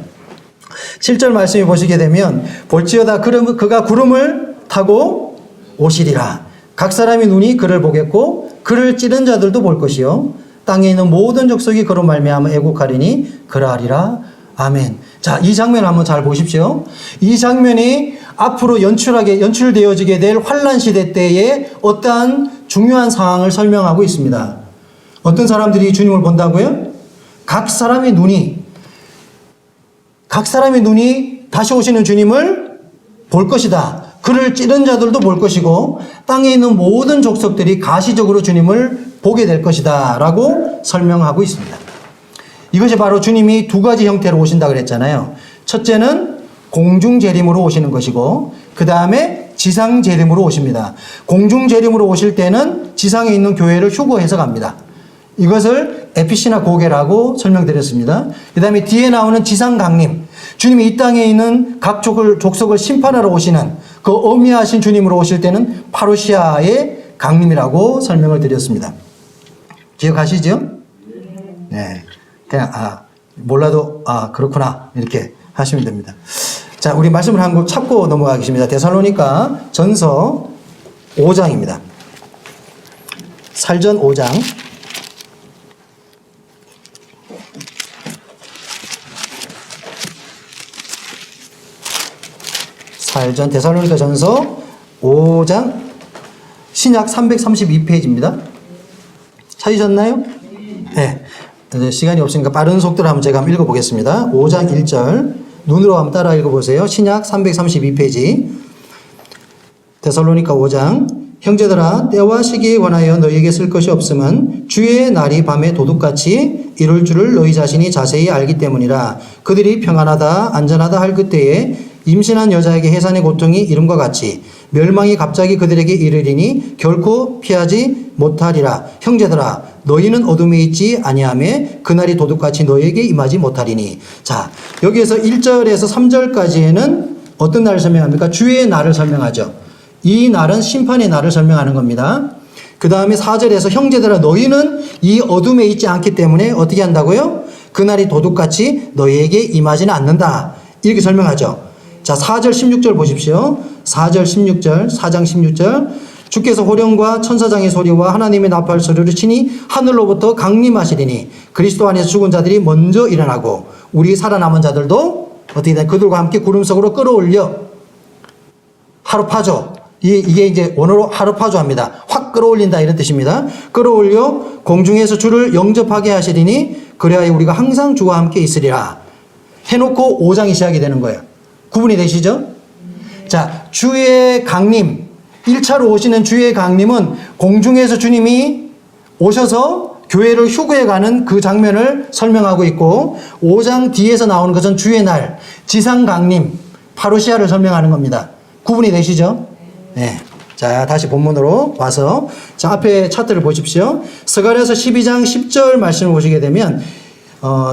7절 말씀을 보시게 되면 볼지어다 그가 구름을 타고 오시리라. 각 사람의 눈이 그를 보겠고 그를 찌른 자들도 볼 것이요. 땅에 있는 모든 족속이 그로 말미암아 애국하리니 그러하리라. 아멘. 자, 이 장면 한번 잘 보십시오. 이 장면이 앞으로 연출되어지게 될 환란 시대 때의 어떠한 중요한 상황을 설명하고 있습니다. 어떤 사람들이 주님을 본다고요? 각 사람의 눈이 다시 오시는 주님을 볼 것이다. 그를 찌른 자들도 볼 것이고 땅에 있는 모든 족속들이 가시적으로 주님을 보게 될 것이다 라고 설명하고 있습니다. 이것이 바로 주님이 두 가지 형태로 오신다 그랬잖아요. 첫째는 공중 재림으로 오시는 것이고 그 다음에 지상 재림으로 오십니다. 공중 재림으로 오실 때는 지상에 있는 교회를 휴거해서 갑니다. 이것을 에피시나 고개라고 설명드렸습니다. 그 다음에 뒤에 나오는 지상 강림, 주님이 이 땅에 있는 각 족속을 심판하러 오시는 그 어미하신 주님으로 오실 때는 파루시아의 강림이라고 설명을 드렸습니다. 기억하시죠? 네. 그냥 몰라도 그렇구나 이렇게 하시면 됩니다. 자, 우리 말씀을 한 번 찾고 넘어가겠습니다. 데살로니가 전서 5장입니다. 살전 5장. 살전 데살로니가 전서 5장 신약 332페이지입니다. 찾으셨나요? 네. 시간이 없으니까 빠른 속도로 한번 제가 읽어보겠습니다. 5장 1절 눈으로 한번 따라 읽어보세요. 신약 332페이지 데살로니가 5장 형제들아 때와 시기에 관하여 너희에게 쓸 것이 없음은 주의 날이 밤에 도둑같이 이룰 줄을 너희 자신이 자세히 알기 때문이라. 그들이 평안하다 안전하다 할 그때에 임신한 여자에게 해산의 고통이 이름과 같이 멸망이 갑자기 그들에게 이르리니 결코 피하지 못하리라. 형제들아 너희는 어둠에 있지 아니하매 그날이 도둑같이 너희에게 임하지 못하리니. 자, 여기에서 1절에서 3절까지에는 어떤 날을 설명합니까? 주의 날을 설명하죠. 이 날은 심판의 날을 설명하는 겁니다. 그 다음에 4절에서 형제들아 너희는 이 어둠에 있지 않기 때문에 어떻게 한다고요? 그날이 도둑같이 너희에게 임하지는 않는다. 이렇게 설명하죠. 자, 4절 16절 보십시오. 4절 16절 4장 16절 주께서 호령과 천사장의 소리와 하나님의 나팔 소리를 치니 하늘로부터 강림하시리니 그리스도 안에서 죽은 자들이 먼저 일어나고 우리 살아남은 자들도 어떻게 돼? 그들과 함께 구름 속으로 끌어올려 하루파조. 이게 이제 원어로 하루파조합니다. 확 끌어올린다 이런 뜻입니다. 끌어올려 공중에서 주를 영접하게 하시리니 그래야 우리가 항상 주와 함께 있으리라. 해놓고 5장이 시작이 되는 거예요. 구분이 되시죠? 자, 주의 강림, 1차로 오시는 주의 강림은 공중에서 주님이 오셔서 교회를 휴거해 가는 그 장면을 설명하고 있고 5장 뒤에서 나오는 것은 주의 날, 지상 강림, 파루시아를 설명하는 겁니다. 구분이 되시죠? 네. 자, 다시 본문으로 와서 자, 앞에 차트를 보십시오. 스가랴서 12장 10절 말씀을 보시게 되면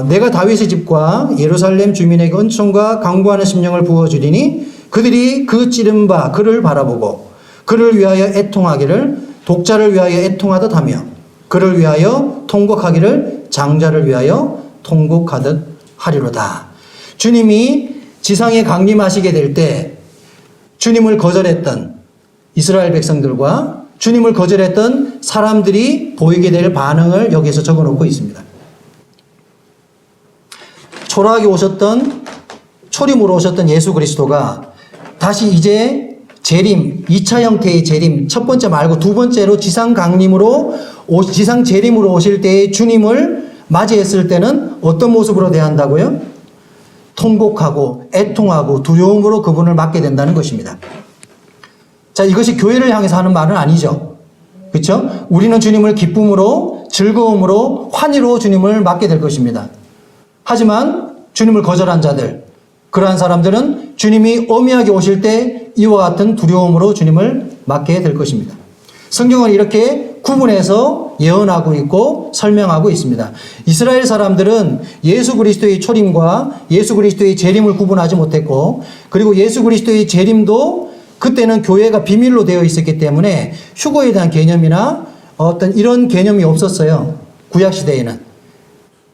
내가 다윗의 집과 예루살렘 주민에게 은총과 강구하는 심령을 부어주리니 그들이 그 찌른 바 그를 바라보고 그를 위하여 애통하기를 독자를 위하여 애통하듯 하며 그를 위하여 통곡하기를 장자를 위하여 통곡하듯 하리로다. 주님이 지상에 강림하시게 될 때 주님을 거절했던 이스라엘 백성들과 주님을 거절했던 사람들이 보이게 될 반응을 여기에서 적어 놓고 있습니다. 초라하게 오셨던 초림으로 오셨던 예수 그리스도가 다시 이제 재림, 2차 형태의 재림, 첫 번째 말고 두 번째로 지상 강림으로 지상 재림으로 오실 때의 주님을 맞이했을 때는 어떤 모습으로 대한다고요? 통곡하고 애통하고 두려움으로 그분을 맞게 된다는 것입니다. 자, 이것이 교회를 향해서 하는 말은 아니죠. 그렇죠? 우리는 주님을 기쁨으로, 즐거움으로, 환희로 주님을 맞게 될 것입니다. 하지만 주님을 거절한 자들, 그러한 사람들은 주님이 엄하게 오실 때 이와 같은 두려움으로 주님을 맞게 될 것입니다. 성경은 이렇게 구분해서 예언하고 있고 설명하고 있습니다. 이스라엘 사람들은 예수 그리스도의 초림과 예수 그리스도의 재림을 구분하지 못했고, 그리고 예수 그리스도의 재림도 그때는 교회가 비밀로 되어 있었기 때문에 휴거에 대한 개념이나 어떤 이런 개념이 없었어요. 구약시대에는.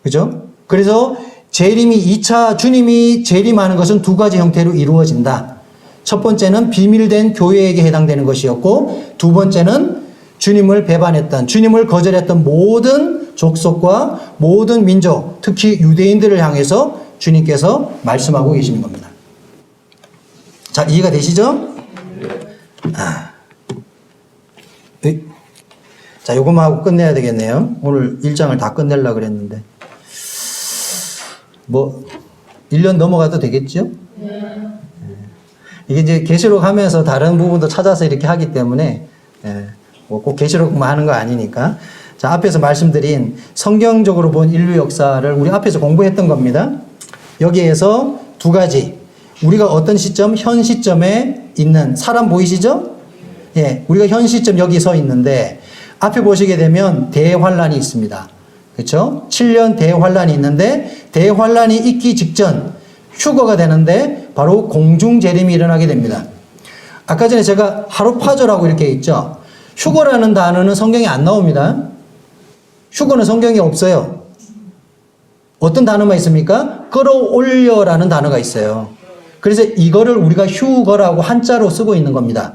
그죠? 그래서 재림이 2차 주님이 재림하는 것은 두 가지 형태로 이루어진다. 첫 번째는 비밀된 교회에게 해당되는 것이었고, 두 번째는 주님을 배반했던, 주님을 거절했던 모든 족속과 모든 민족, 특히 유대인들을 향해서 주님께서 말씀하고 계시는 겁니다. 자, 이해가 되시죠? 자, 요것만 하고 끝내야 되겠네요. 오늘 1장을 다 끝내려고 그랬는데. 1년 넘어가도 되겠죠? 이게 이제 계시록 하면서 다른 부분도 찾아서 이렇게 하기 때문에, 꼭 계시록만 하는 거 아니니까. 자, 앞에서 말씀드린 성경적으로 본 인류 역사를 우리 앞에서 공부했던 겁니다. 여기에서 두 가지. 우리가 어떤 시점, 현 시점에 있는 사람 보이시죠? 예, 우리가 현 시점 여기 서 있는데 앞에 보시게 되면 대환란이 있습니다. 그렇죠? 7년 대환란이 있는데 대환란이 있기 직전 휴거가 되는데 바로 공중재림이 일어나게 됩니다. 아까 전에 제가 하루파조라고 이렇게 있죠? 휴거라는 단어는 성경에 안 나옵니다. 휴거는 성경에 없어요. 어떤 단어만 있습니까? 끌어올려라는 단어가 있어요. 그래서 이거를 우리가 휴거라고 한자로 쓰고 있는 겁니다.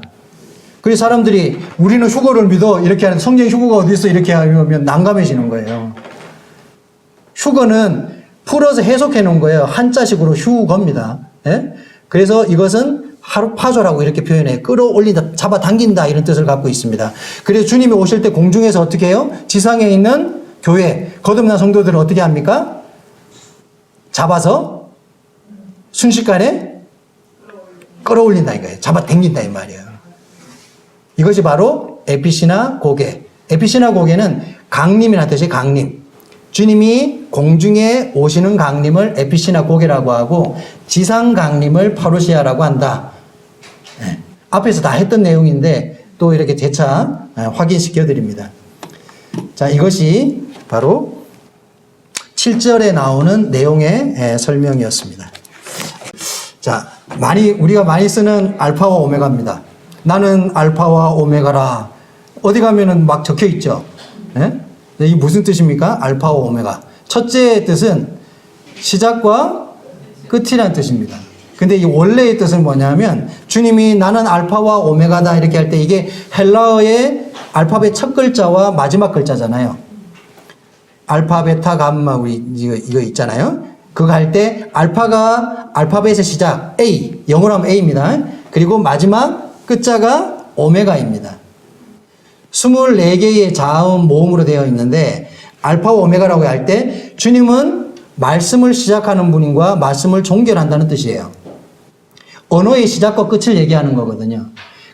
그래서 사람들이 우리는 휴거를 믿어 이렇게 하는, 성경에 휴거가 어디 있어 이렇게 하면 난감해지는 거예요. 휴거는 풀어서 해석해 놓은 거예요. 한자식으로 휴거입니다. 예? 그래서 이것은 하루파조라고 이렇게 표현해요. 끌어올린다, 잡아당긴다 이런 뜻을 갖고 있습니다. 그래서 주님이 오실 때 공중에서 어떻게 해요? 지상에 있는 교회, 거듭난 성도들을 어떻게 합니까? 잡아서 순식간에 끌어올린다 이거예요. 잡아당긴다 이 말이에요. 이것이 바로 에피시나 고게. 에피시나 고게는 강림이라는 뜻이 강림. 주님이 공중에 오시는 강림을 에피시나 고게라고 하고 지상 강림을 파루시아라고 한다. 네. 앞에서 다 했던 내용인데 또 이렇게 재차 확인시켜 드립니다. 자, 이것이 바로 7절에 나오는 내용의 설명이었습니다. 자, 우리가 많이 쓰는 알파와 오메가입니다. 나는 알파와 오메가라. 어디 가면은 막 적혀 있죠. 예? 이게 무슨 뜻입니까? 알파와 오메가. 첫째 뜻은 시작과 끝이라는 뜻입니다. 근데 이 원래의 뜻은 뭐냐면 주님이 나는 알파와 오메가다 이렇게 할 때 이게 헬라어의 알파벳 첫 글자와 마지막 글자잖아요. 알파, 베타, 감마 우리 이거 있잖아요. 그거 할 때 알파가 알파벳의 시작 A, 영어로 하면 A입니다. 그리고 마지막 끝자가 오메가입니다. 24개의 자음 모음으로 되어 있는데 알파와 오메가라고 할 때 주님은 말씀을 시작하는 분과 말씀을 종결한다는 뜻이에요. 언어의 시작과 끝을 얘기하는 거거든요.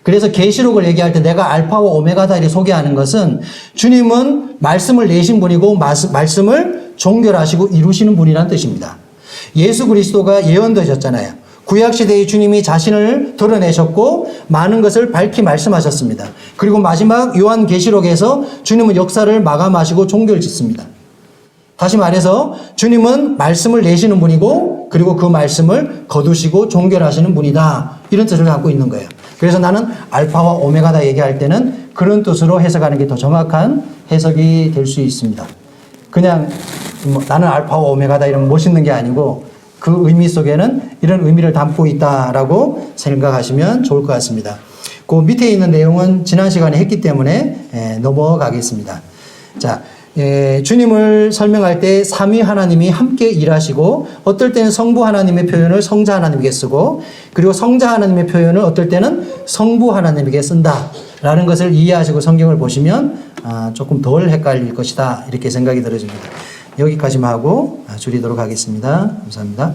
그래서 계시록을 얘기할 때 내가 알파와 오메가다 이렇게 소개하는 것은 주님은 말씀을 내신 분이고 말씀을 종결하시고 이루시는 분이라는 뜻입니다. 예수 그리스도가 예언되셨잖아요. 구약시대의 주님이 자신을 드러내셨고 많은 것을 밝히 말씀하셨습니다. 그리고 마지막 요한계시록에서 주님은 역사를 마감하시고 종결 짓습니다. 다시 말해서 주님은 말씀을 내시는 분이고 그리고 그 말씀을 거두시고 종결하시는 분이다. 이런 뜻을 갖고 있는 거예요. 그래서 나는 알파와 오메가다 얘기할 때는 그런 뜻으로 해석하는 게 더 정확한 해석이 될 수 있습니다. 그냥 나는 알파와 오메가다 이러면 멋있는 게 아니고 그 의미 속에는 이런 의미를 담고 있다라고 생각하시면 좋을 것 같습니다. 그 밑에 있는 내용은 지난 시간에 했기 때문에 넘어가겠습니다. 자, 주님을 설명할 때 삼위 하나님이 함께 일하시고 어떨 때는 성부 하나님의 표현을 성자 하나님에게 쓰고 그리고 성자 하나님의 표현을 어떨 때는 성부 하나님에게 쓴다라는 것을 이해하시고 성경을 보시면 조금 덜 헷갈릴 것이다 이렇게 생각이 들어집니다. 여기까지만 하고 줄이도록 하겠습니다. 감사합니다.